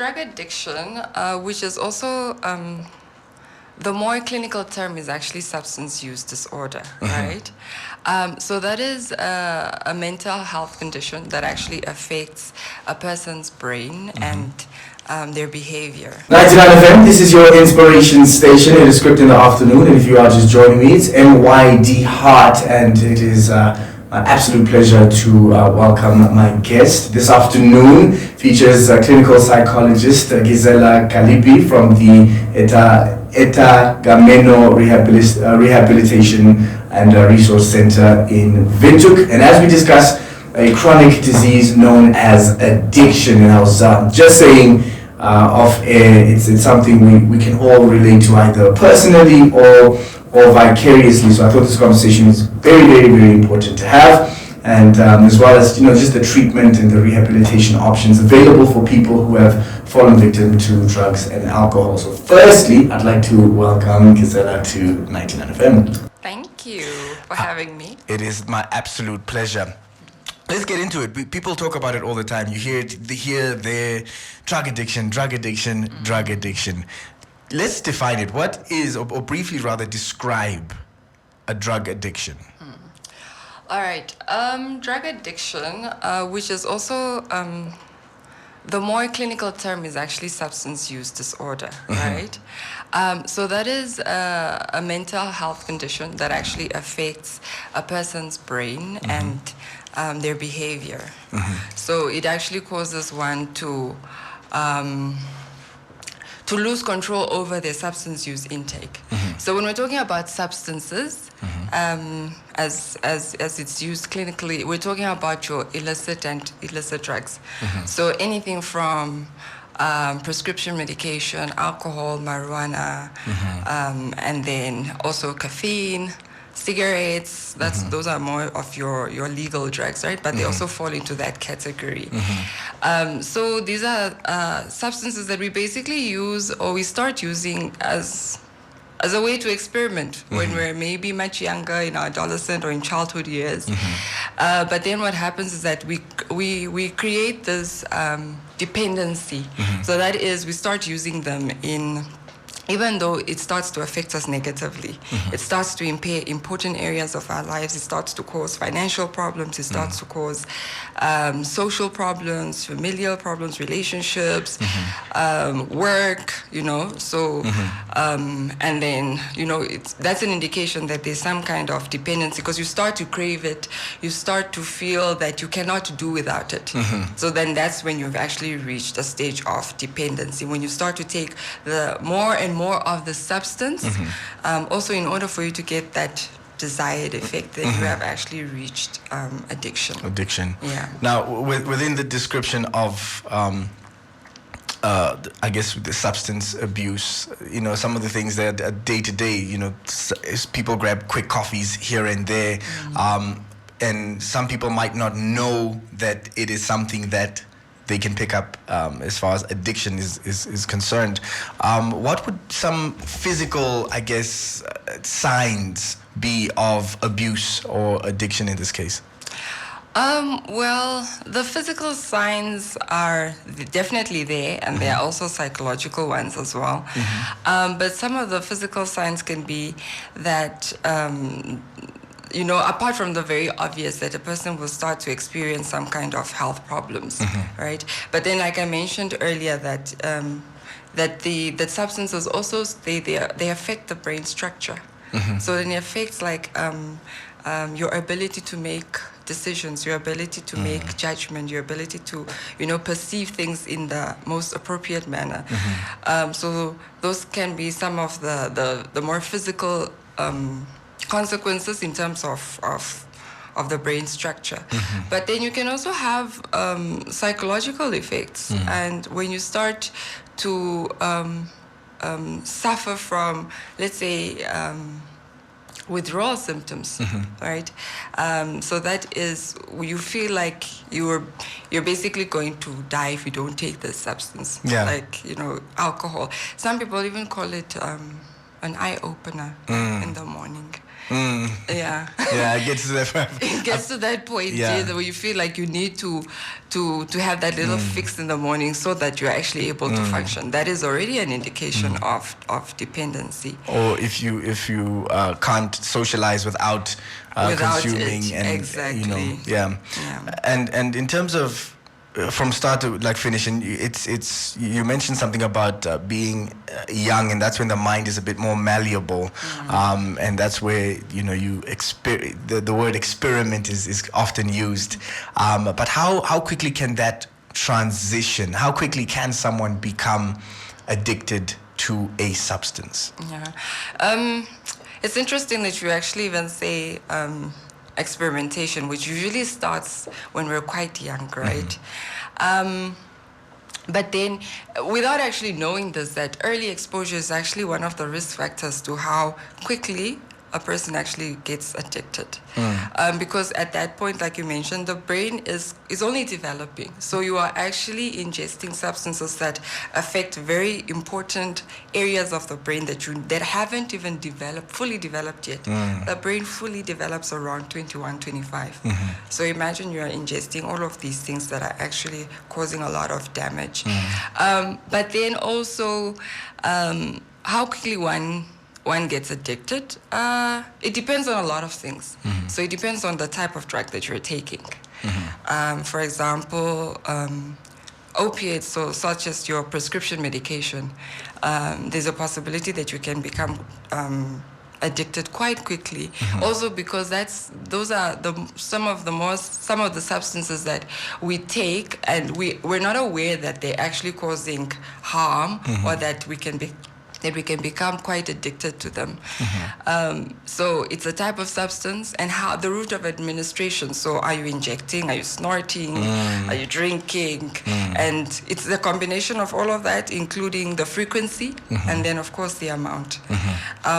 Drug addiction, which is also the more clinical term is actually substance use disorder, right? So that is a mental health condition that actually affects a person's brain and their behavior. 99 FM, this is your inspiration station. It is Skrypt in the afternoon, and if you are just joining me, it's MYD Heart, and it is my absolute pleasure to welcome my guest this afternoon. Features clinical psychologist Gisela Kalipi from the Gameno Rehabilitation and Resource Center in Windhoek. And as we discuss a chronic disease known as addiction, and I was just saying off air, it's something we can all relate to either personally or vicariously. So I thought this conversation is very, very, very important to have, and as well as just the treatment and the rehabilitation options available for people who have fallen victim to drugs and alcohol. So firstly, I'd like to welcome Gisela to 99 FM. Thank you for having me. It is my absolute pleasure. Let's get into it. People talk about it all the time. You hear it here, there, drug addiction. Let's define it. What is, or briefly rather, describe a drug addiction? All right. Drug addiction, which is also the more clinical term is actually substance use disorder, right? So that is a mental health condition that actually affects a person's brain and their behavior. So it actually causes one to lose control over their substance use intake. So when we're talking about substances, as it's used clinically, we're talking about your illicit and illicit drugs. So anything from prescription medication, alcohol, marijuana, and then also caffeine, cigarettes. Those are more of your legal drugs, right? But they also fall into that category. So these are substances that we basically use, or we start using as a way to experiment when we're maybe much younger, in our adolescent or in childhood years. But then what happens is that we create this dependency. So that is, we start using them even though it starts to affect us negatively. It starts to impair important areas of our lives. It starts to cause financial problems. It starts to cause social problems, familial problems, relationships, work, So, and then, that's an indication that there's some kind of dependency, because you start to crave it. You start to feel that you cannot do without it. So then that's when you've actually reached a stage of dependency, when you start to take the more and more of the substance, also in order for you to get that desired effect, that you have actually reached addiction. Yeah. Now, within the description of, I guess, the substance abuse, some of the things that are day to day, people grab quick coffees here and there, and some people might not know that it is something that they can pick up as far as addiction is concerned. What would some physical, I guess, signs be of abuse or addiction in this case? Well, the physical signs are definitely there, and there are also psychological ones as well. But some of the physical signs can be that apart from the very obvious, that a person will start to experience some kind of health problems, right? But then, like I mentioned earlier, that that substances also they affect the brain structure. So then it affects your ability to make decisions, your ability to make judgment, your ability to perceive things in the most appropriate manner. So those can be some of the more physical consequences in terms of the brain structure. But then you can also have psychological effects, and when you start to suffer from, let's say, withdrawal symptoms, right? So that is, you feel like you're basically going to die if you don't take this substance, like alcohol. Some people even call it an eye opener in the morning. Yeah. Yeah, it gets to that. It gets to that point where you feel like you need to have that little fix in the morning so that you're actually able to function. That is already an indication of dependency. Or if you can't socialize without consuming it. And exactly. And in terms of from start to like finish, and it's you mentioned something about being young, and that's when the mind is a bit more malleable, and that's where the word experiment is often used, but how quickly can that transition? How quickly can someone become addicted to a substance? It's interesting that you actually even say experimentation, which usually starts when we're quite young, right? But then, without actually knowing this, that early exposure is actually one of the risk factors to how quickly a person actually gets addicted. Because at that point, like you mentioned, the brain is only developing. So you are actually ingesting substances that affect very important areas of the brain that haven't even fully developed yet. The brain fully develops around 21, 25. So imagine you are ingesting all of these things that are actually causing a lot of damage. But then also, how quickly one gets addicted, it depends on a lot of things. So it depends on the type of drug that you're taking. For example, opiates, such as your prescription medication, there's a possibility that you can become addicted quite quickly. Also because those are some of the substances that we take and we're not aware that they're actually causing harm, or that we can become quite addicted to them. So it's a type of substance, and how the route of administration. So are you injecting? Are you snorting? Are you drinking? And it's the combination of all of that, including the frequency, and then of course the amount.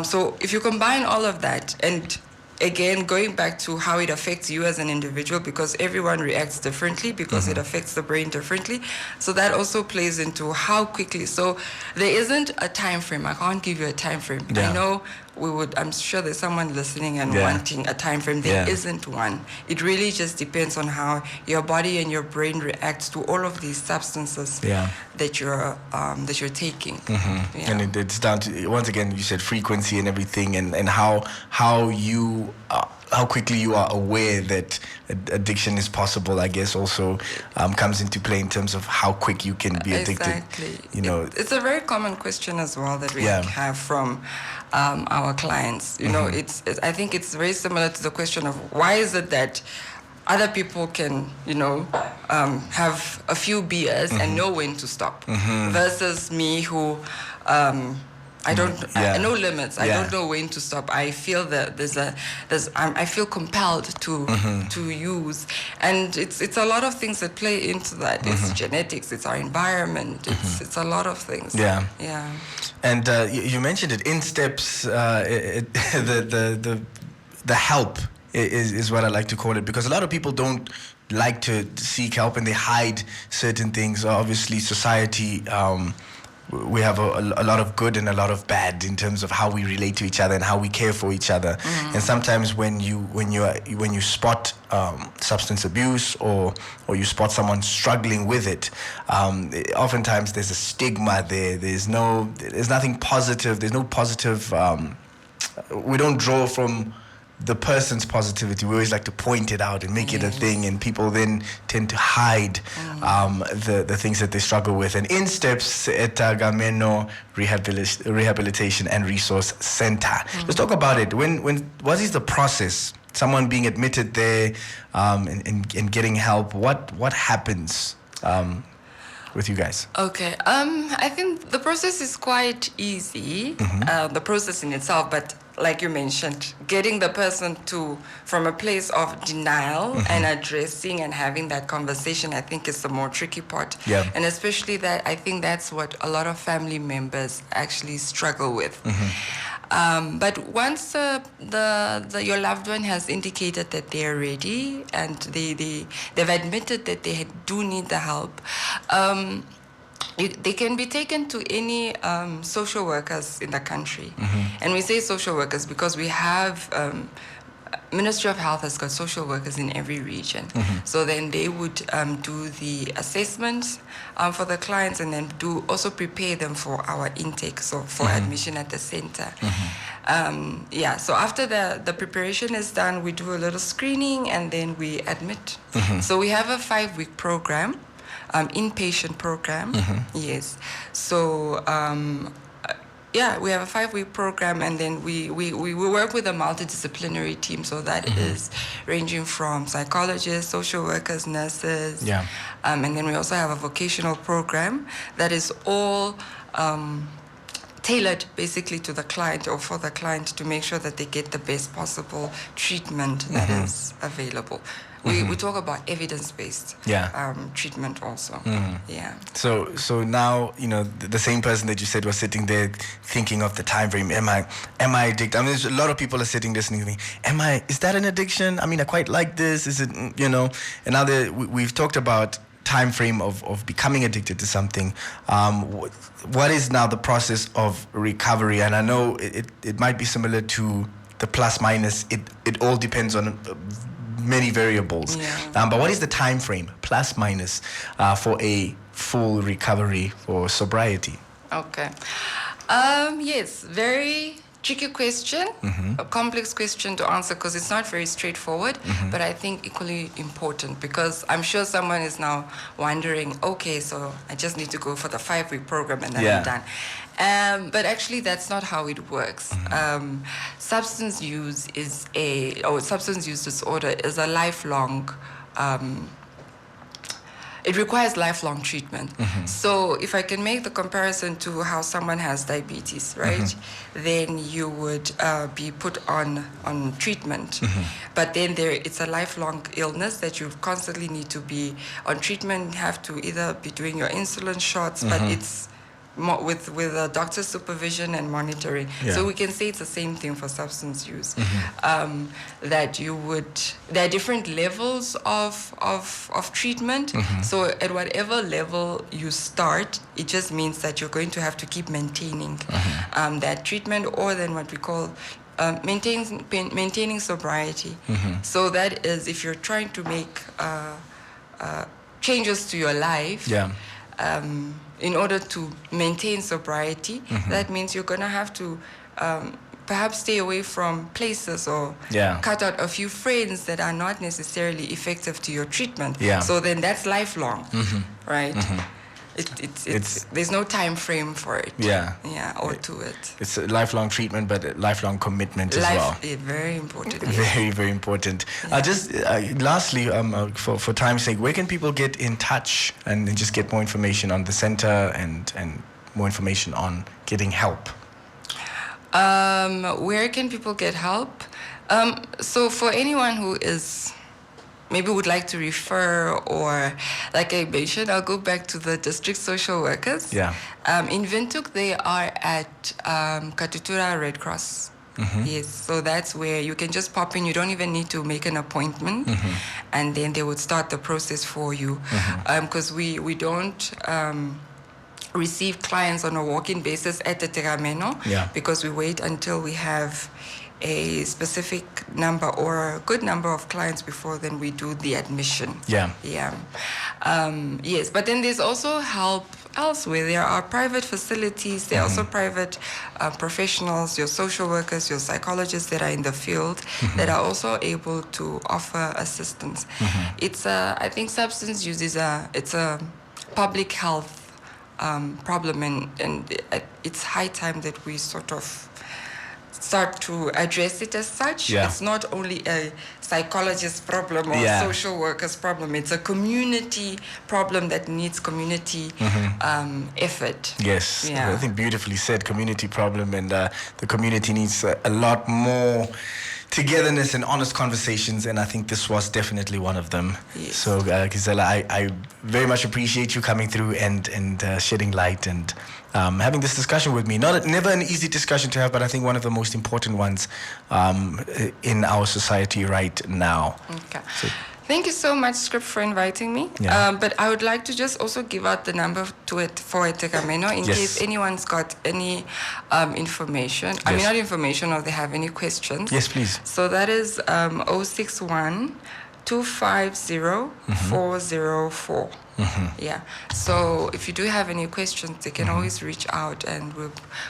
So if you combine all of that, and again, going back to how it affects you as an individual, because everyone reacts differently, because it affects the brain differently. So that also plays into how quickly. So there isn't a time frame. I can't give you a time frame. I know I'm sure there's someone listening and wanting a time frame. There isn't one. It really just depends on how your body and your brain reacts to all of these substances that you're taking. And it's down to, once again, you said frequency and everything, and how you how quickly you are aware that addiction is possible, I guess, also comes into play in terms of how quick you can be addicted. Exactly. It's a very common question as well that we have from our clients. I think it's very similar to the question of why is it that other people can, have a few beers and know when to stop, versus me who I don't. No limits. I don't know when to stop. I feel that I feel compelled to use, and it's a lot of things that play into that. It's genetics. It's our environment. It's a lot of things. Yeah. And you mentioned it in steps. The help is what I like to call it, because a lot of people don't like to seek help and they hide certain things. Obviously, society. We have a lot of good and a lot of bad in terms of how we relate to each other and how we care for each other. And sometimes when you spot substance abuse or you spot someone struggling with it, oftentimes there's a stigma there. There's nothing positive. There's no positive. We don't draw from the person's positivity. We always like to point it out and make it a thing, and people then tend to hide the things that they struggle with. And in steps at Gameno Rehabilitation and Resource Center. Let's talk about it. What is the process? Someone being admitted there and getting help. What happens with you guys? Okay. I think the process is quite easy. The process in itself, but like you mentioned, getting the person from a place of denial and addressing and having that conversation, I think is the more tricky part. And especially that, I think that's what a lot of family members actually struggle with. But once your loved one has indicated that they're ready and they've admitted that they do need the help, they can be taken to any social workers in the country. And we say social workers because we have Ministry of Health has got social workers in every region. So then they would do the assessments for the clients, and then also prepare them for our intake, so for admission at the center. So after the preparation is done, we do a little screening, and then we admit. So we have a 5-week program, inpatient program. Yes. So we have a 5-week program, and then we work with a multidisciplinary team. So that is ranging from psychologists, social workers, nurses. And then we also have a vocational program that is all tailored basically to the client, or for the client, to make sure that they get the best possible treatment that is available. We talk about evidence-based treatment also. So now, the same person that you said was sitting there thinking of the time frame. Am I addicted? I mean, there's a lot of people are sitting listening to me. Is that an addiction? I mean, I quite like this. Is it, and now we've talked about time frame of becoming addicted to something. What is now the process of recovery? And I know it might be similar to the plus minus. It all depends on many variables. But what is the time frame, plus minus, for a full recovery or sobriety? Okay. Yes, very tricky question, a complex question to answer, because it's not very straightforward, but I think equally important, because I'm sure someone is now wondering, okay, so I just need to go for the 5-week program and then I'm done. But actually, that's not how it works. Substance use substance use disorder is a lifelong. It requires lifelong treatment. So if I can make the comparison to how someone has diabetes, right? Then you would be put on treatment. But then it's a lifelong illness that you constantly need to be on treatment, have to either be doing your insulin shots, but it's with a doctor's supervision and monitoring. So we can say it's the same thing for substance use. That there are different levels of treatment. So at whatever level you start, it just means that you're going to have to keep maintaining that treatment, or then what we call maintaining sobriety. So that is, if you're trying to make changes to your life, in order to maintain sobriety, that means you're going to have to perhaps stay away from places, or cut out a few friends that are not necessarily effective to your treatment. So then that's lifelong, right? There's no time frame for it. Or to it. It's a lifelong treatment, but a lifelong commitment as well. Very important. Very, very important. Just lastly, for time's sake, where can people get in touch and just get more information on the center and more information on getting help? Where can people get help? So for anyone who is maybe would like to refer, or like I mentioned, I'll go back to the district social workers. In Windhoek, they are at Katutura Red Cross. Yes, so that's where you can just pop in. You don't even need to make an appointment, and then they would start the process for you. Because we don't receive clients on a walk-in basis at the Terameno, because we wait until we have a specific number or a good number of clients before then we do the admission. Yes, but then there's also help elsewhere. There are private facilities, there are also private professionals, your social workers, your psychologists that are in the field that are also able to offer assistance. It's I think substance use is it's a public health problem, and it's high time that we sort of start to address it as such. It's not only a psychologist problem or a social worker's problem. It's a community problem that needs community effort. Yes, I think beautifully said, community problem, and the community needs a lot more togetherness and honest conversations, and I think this was definitely one of them. So Gisela, I very much appreciate you coming through and shedding light and having this discussion with me. Never an easy discussion to have, but I think one of the most important ones in our society right now. Okay. So, Thank you so much, Skrypt, for inviting me. Yeah. But I would like to just also give out the number for Etegameno in Yes. case anyone's got any information. I mean, Yes. not information, or they have any questions. Yes, please. So that is 061 250 404. Yeah. So if you do have any questions, they can always reach out, and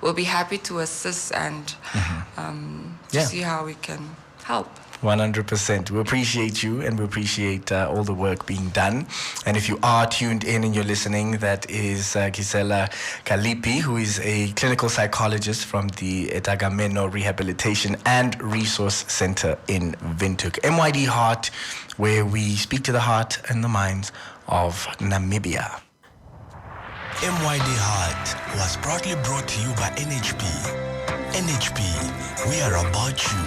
we'll be happy to assist and to Yeah. see how we can help. 100%. We appreciate you, and we appreciate all the work being done. And if you are tuned in and you're listening, that is Gisela Kalipi, who is a clinical psychologist from the Etegameno Rehabilitation and Resource Center in Windhoek. MYD Heart, where we speak to the heart and the minds of Namibia. MYD Heart was proudly brought to you by NHP. NHP, we are about you.